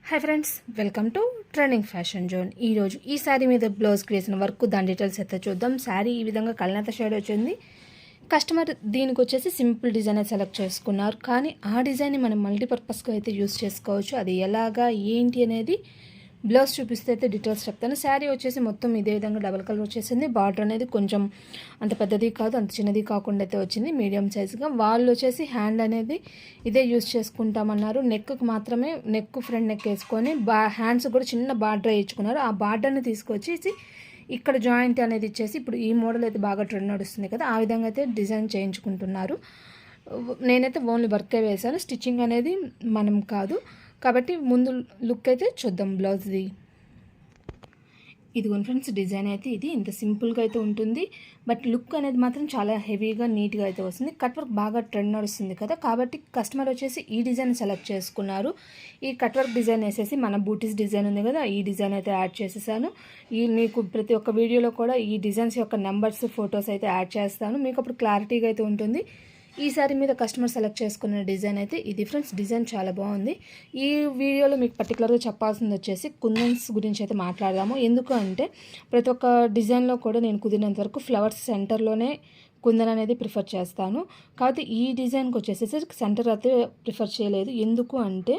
Hi friends, welcome to trending fashion zone. ఈరోజు ఈ శారీ మీద బ్లౌజ్కి వేసిన వర్క్ దాని డీటెయిల్స్ అయితే చూద్దాం. శారీ ఈ విధంగా కల్నేత షేడ్ వచ్చింది. కస్టమర్ దీనికి వచ్చేసి సింపుల్ డిజైన్ సెలెక్ట్ చేసుకున్నారు, కానీ ఆ డిజైన్ని మనం మల్టీపర్పస్గా అయితే యూస్ చేసుకోవచ్చు. అది ఎలాగా ఏంటి అనేది బ్లౌజ్ చూపిస్తే అయితే డీటెయిల్స్ చెప్తాను. శారీ వచ్చేసి మొత్తం ఇదే విధంగా డబల్ కలర్ వచ్చేసింది. బార్డర్ అనేది కొంచెం అంత పెద్దది కాదు, అంత చిన్నది కాకుండా అయితే వచ్చింది, మీడియం సైజుగా. వాళ్ళు వచ్చేసి హ్యాండ్ అనేది ఇదే యూజ్ చేసుకుంటామన్నారు. నెక్కి మాత్రమే నెక్ ఫ్రంట్ నెక్ వేసుకొని హ్యాండ్స్ కూడా చిన్న బార్డర్ వేయించుకున్నారు. ఆ బార్డర్ని తీసుకొచ్చి ఇక్కడ జాయింట్ అనేది ఇచ్చేసి ఇప్పుడు ఈ మోడల్ అయితే బాగా ట్రెండ్ నడుస్తుంది కదా, ఆ విధంగా అయితే డిజైన్ చేయించుకుంటున్నారు. నేనైతే ఓన్లీ వర్కే వేశాను, స్టిచ్చింగ్ అనేది మనం కాదు. కాబట్టి ముందు లుక్ అయితే చూద్దాం బ్లౌజ్ది. ఇదిగోండి ఫ్రెండ్స్, డిజైన్ అయితే ఇది ఇంత సింపుల్గా అయితే ఉంటుంది, బట్ లుక్ అనేది మాత్రం చాలా హెవీగా నీట్గా అయితే వస్తుంది. కట్ వర్క్ బాగా ట్రెండ్ నడుస్తుంది కదా, కాబట్టి కస్టమర్ వచ్చేసి ఈ డిజైన్ సెలెక్ట్ చేసుకున్నారు. ఈ కట్ వర్క్ డిజైన్ వేసేసి మన బూటీస్ డిజైన్ ఉంది కదా, ఈ డిజైన్ అయితే యాడ్ చేసేసాను. మీకు ప్రతి ఒక్క వీడియోలో కూడా ఈ డిజైన్స్ యొక్క నెంబర్స్ ఫొటోస్ అయితే యాడ్ చేస్తాను, మీకు అప్పుడు క్లారిటీగా అయితే ఉంటుంది. ఈ సారీ మీద కస్టమర్ సెలెక్ట్ చేసుకున్న డిజైన్ అయితే ఇది ఫ్రెండ్స్. డిజైన్ చాలా బాగుంది. ఈ వీడియోలో మీకు పర్టికులర్గా చెప్పాల్సింది వచ్చేసి కుందన్స్ గురించి అయితే మాట్లాడదాము. ఎందుకు అంటే ప్రతి ఒక్క డిజైన్లో కూడా నేను కుదిరినంత వరకు ఫ్లవర్స్ సెంటర్లోనే కుందన్ అనేది ప్రిఫర్ చేస్తాను. కాబట్టి ఈ డిజైన్కి వచ్చేసి సెంటర్ అయితే ప్రిఫర్ చేయలేదు. ఎందుకు అంటే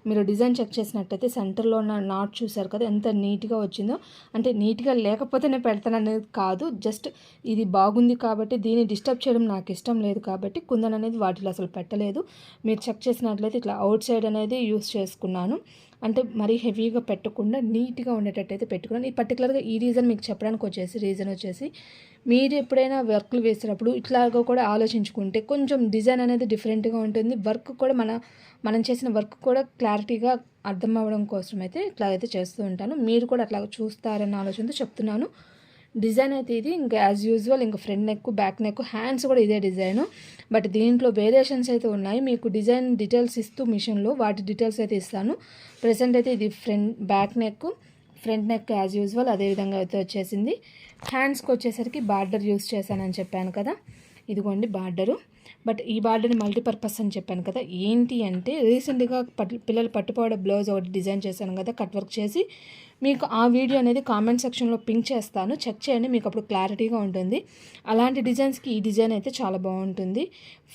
మీరు డిజైన్ చెక్ చేసినట్టయితే సెంటర్లో ఉన్న నాట్ చూసారు కదా ఎంత నీట్గా వచ్చిందో. అంటే నీట్గా లేకపోతేనే పెడతాను అనేది కాదు, జస్ట్ ఇది బాగుంది కాబట్టి దీన్ని డిస్టర్బ్ చేయడం నాకు ఇష్టం లేదు, కాబట్టి కుందన్ అనేది వాటిలో అసలు పెట్టలేదు. మీరు చెక్ చేసినట్లయితే ఇట్లా అవుట్ సైడ్ అనేది యూస్ చేసుకున్నాను. అంటే మరీ హెవీగా పెట్టకుండా నీట్గా ఉండేటట్టు అయితే పెట్టుకున్నాను. ఈ పర్టికులర్గా ఈ రీజన్ మీకు చెప్పడానికి రీజన్ వచ్చేసి మీరు ఎప్పుడైనా వర్క్లు వేసేటప్పుడు ఇట్లాగో కూడా ఆలోచించుకుంటే కొంచెం డిజైన్ అనేది డిఫరెంట్గా ఉంటుంది. వర్క్ కూడా మనం చేసిన వర్క్ కూడా క్లారిటీగా అర్థం అవ్వడం కోసం అయితే ఇట్లాగైతే చేస్తూ ఉంటాను. మీరు కూడా అట్లా చూస్తారన్న ఆలోచనతో చెప్తున్నాను. డిజైన్ అయితే ఇది ఇంకా యాజ్ యూజువల్, ఇంకా front neck, back neck, hands కూడా ఇదే డిజైను. బట్ దీంట్లో వేరియేషన్స్ అయితే ఉన్నాయి. మీకు డిజైన్ డీటెయిల్స్ ఇస్తూ మిషన్లో వాటి డీటెయిల్స్ అయితే ఇస్తాను. ప్రెసెంట్ అయితే ఇది back neck, front neck as usual అదే విధంగా అయితే వచ్చేసింది. హ్యాండ్స్కి వచ్చేసరికి బార్డర్ యూస్ చేశానని చెప్పాను కదా, ఇదిగోండి బార్డరు. బట్ ఈ బార్డర్ని మల్టీపర్పస్ అని చెప్పాను కదా. ఏంటి అంటే రీసెంట్గా పిల్లలు పట్టుపోవడం బ్లౌజ్ ఒకటి డిజైన్ చేశాను కదా కట్ వర్క్ చేసి, మీకు ఆ వీడియో అనేది కామెంట్ సెక్షన్లో పింక్ చేస్తాను, చెక్ చేయండి, మీకు అప్పుడు క్లారిటీగా ఉంటుంది. అలాంటి డిజైన్స్కి ఈ డిజైన్ అయితే చాలా బాగుంటుంది.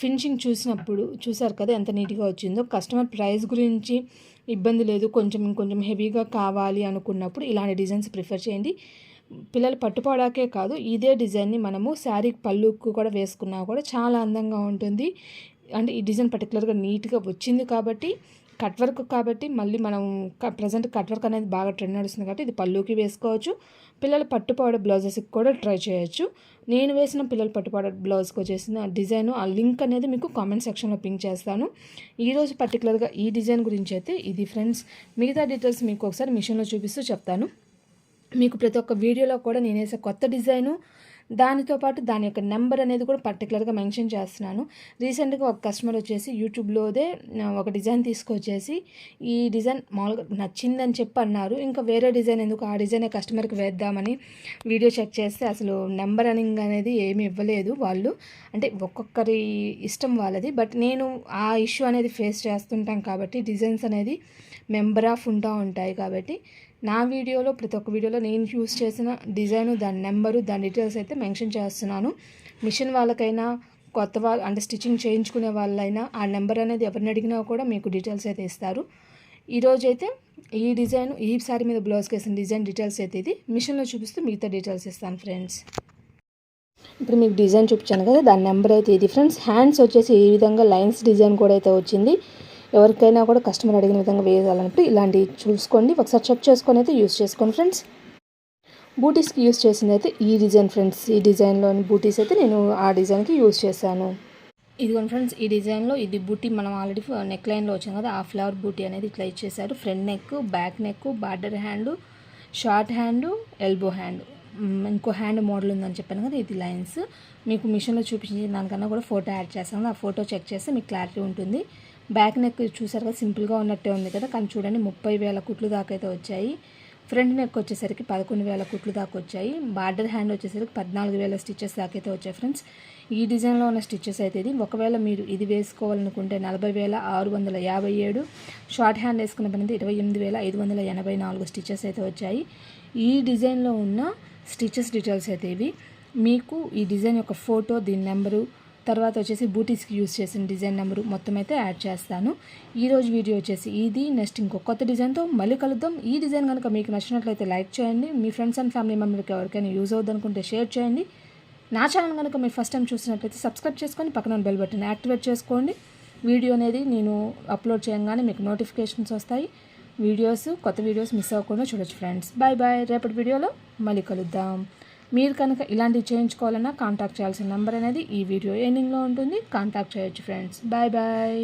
ఫినిషింగ్ చూసినప్పుడు చూసారు కదా ఎంత నీట్గా వచ్చిందో. కస్టమర్ ప్రైస్ గురించి ఇబ్బంది లేదు, ఇంకొంచెం హెవీగా కావాలి అనుకున్నప్పుడు ఇలాంటి డిజైన్స్ ప్రిఫర్ చేయండి. పిల్లలు పట్టుపోవడాకే కాదు, ఇదే డిజైన్ని మనము శారీ పళ్ళుకు కూడా వేసుకున్నా కూడా చాలా అందంగా ఉంటుంది. అంటే ఈ డిజైన్ పర్టికులర్గా నీట్గా వచ్చింది కాబట్టి, కట్ వర్క్ కాబట్టి, మళ్ళీ మనం ప్రజెంట్ కట్ వర్క్ అనేది బాగా ట్రెండ్ నడుస్తుంది కాబట్టి ఇది పళ్ళుకి వేసుకోవచ్చు. పిల్లలు పట్టుపోవడం బ్లౌజెస్కి కూడా ట్రై చేయొచ్చు. నేను వేసిన పిల్లలు పట్టుపోవడం బ్లౌజ్కి వచ్చేసిన డిజైన్ ఆ లింక్ అనేది మీకు కామెంట్ సెక్షన్లో పింక్ చేస్తాను. ఈరోజు పర్టికులర్గా ఈ డిజైన్ గురించి అయితే ఇది ఫ్రెండ్స్. మిగతా డీటెయిల్స్ మీకు ఒకసారి మిషన్లో చూపిస్తూ చెప్తాను. మీకు ప్రతి ఒక్క వీడియోలో కూడా నేను వేసే కొత్త డిజైను, దానితో పాటు దాని యొక్క నెంబర్ అనేది కూడా పర్టికులర్గా మెన్షన్ చేస్తున్నాను. రీసెంట్గా ఒక కస్టమర్ వచ్చేసి యూట్యూబ్లోదే ఒక డిజైన్ తీసుకొచ్చేసి ఈ డిజైన్ మామూలుగా నచ్చిందని చెప్పి అన్నారు. ఇంకా వేరే డిజైన్ ఎందుకు, ఆ డిజైనే కస్టమర్కి వేద్దామని వీడియో చెక్ చేస్తే అసలు నెంబర్ అనేది ఏమి ఇవ్వలేదు వాళ్ళు. అంటే ఒక్కొక్కరి ఇష్టం వాళ్ళది. బట్ నేను ఆ ఇష్యూ అనేది ఫేస్ చేస్తుంటాం కాబట్టి డిజైన్స్ అనేది మెంబర్ ఆఫ్ ఉంటాయి కాబట్టి నా వీడియోలో ప్రతి ఒక్క వీడియోలో నేను యూస్ చేసిన డిజైను, దాని నెంబరు, దాని డీటెయిల్స్ అయితే మెన్షన్ చేస్తున్నాను. మిషన్ వాళ్ళకైనా కొత్త వాళ్ళు అంటే స్టిచ్చింగ్ చేయించుకునే వాళ్ళైనా ఆ నెంబర్ అనేది ఎవరిని అడిగినా కూడా మీకు డీటెయిల్స్ అయితే ఇస్తారు. ఈరోజైతే ఈ డిజైన్ ఈ సారీ మీద బ్లౌజ్కి వేసిన డిజైన్ డీటెయిల్స్ అయితే ఇది మిషన్లో చూపిస్తూ మిగతా డీటెయిల్స్ ఇస్తాను ఫ్రెండ్స్. ఇప్పుడు మీకు డిజైన్ చూపించాను కదా, దాని నెంబర్ అయితే ఇది ఫ్రెండ్స్. హ్యాండ్స్ వచ్చేసి ఈ విధంగా లైన్స్ డిజైన్ కూడా అయితే వచ్చింది. ఎవరికైనా కూడా కస్టమర్ అడిగిన విధంగా వేయాలన్నప్పుడు ఇలాంటివి చూసుకోండి, ఒకసారి చెక్ చేసుకొని అయితే యూస్ చేసుకోండి ఫ్రెండ్స్. బూటీస్కి యూస్ చేసింది అయితే ఈ డిజైన్ ఫ్రెండ్స్. ఈ డిజైన్లోని బూటీస్ అయితే నేను ఆ డిజైన్కి యూస్ చేశాను. ఇదిగోండి ఫ్రెండ్స్, ఈ డిజైన్లో ఇది బూటీ మనం ఆల్రెడీ నెక్ లైన్లో వచ్చాం కదా, ఆ ఫ్లవర్ బూటీ అనేది ఇట్లా ఇచ్చేసారు. Front neck, back neck, border hand, short hand, elbow hand, ఇంకో హ్యాండ్ మోడల్ ఉందని చెప్పాను కదా, ఇది లైన్స్. మీకు మిషన్లో చూపించిన దానికన్నా కూడా ఫోటో యాడ్ చేస్తాను, ఆ ఫోటో చెక్ చేస్తే మీకు క్లారిటీ ఉంటుంది. బ్యాక్ నెక్ చూసారు కదా సింపుల్గా ఉన్నట్టే ఉంది కదా, కానీ చూడండి 30,000 కుట్లు దాకా అయితే వచ్చాయి. ఫ్రంట్ నెక్ వచ్చేసరికి 11,000 కుట్లు దాకా వచ్చాయి. బార్డర్ హ్యాండ్ వచ్చేసరికి 14,000 స్టిచెస్ దాకా అయితే వచ్చాయి ఫ్రెండ్స్. ఈ డిజైన్లో ఉన్న స్టిచ్చెస్ అయితే ఇది. ఒకవేళ మీరు ఇది వేసుకోవాలనుకుంటే 40,657, షార్ట్ హ్యాండ్ వేసుకున్న పని 28,584 స్టిచ్చెస్ అయితే వచ్చాయి. ఈ డిజైన్లో ఉన్న స్టిచ్చెస్ డీటెయిల్స్ అయితే ఇవి. మీకు ఈ డిజైన్ యొక్క ఫోటో, దీని నెంబరు, తర్వాత వచ్చేసి బూటీస్కి యూస్ చేసిన డిజైన్ నెంబరు మొత్తం అయితే యాడ్ చేస్తాను. ఈరోజు వీడియో వచ్చేసి ఇది. నెక్స్ట్ ఇంకో కొత్త డిజైన్తో మళ్ళీ కలుద్దాం. ఈ డిజైన్ కనుక మీకు నచ్చినట్లయితే లైక్ చేయండి. మీ ఫ్రెండ్స్ అండ్ ఫ్యామిలీ మెంబర్కి ఎవరికైనా యూజ్ అవుద్ది అనుకుంటే షేర్ చేయండి. నా ఛానల్ కనుక మీరు ఫస్ట్ టైం చూసినట్లయితే సబ్స్క్రైబ్ చేసుకొని పక్కన బెల్ బటన్ యాక్టివేట్ చేసుకోండి. వీడియో అనేది నేను అప్లోడ్ చేయగానే మీకు నోటిఫికేషన్స్ వస్తాయి. కొత్త వీడియోస్ మిస్ అవ్వకుండా చూడొచ్చు ఫ్రెండ్స్. Bye bye. రేపటి వీడియోలో మళ్ళీ కలుద్దాం. మీరు కనుక ఇలాంటివి చేయించుకోవాలన్నా కాంటాక్ట్ చేయాల్సిన నెంబర్ అనేది ఈ వీడియో ఎండింగ్లో ఉంటుంది. కాంటాక్ట్ చేయొచ్చు ఫ్రెండ్స్. Bye bye.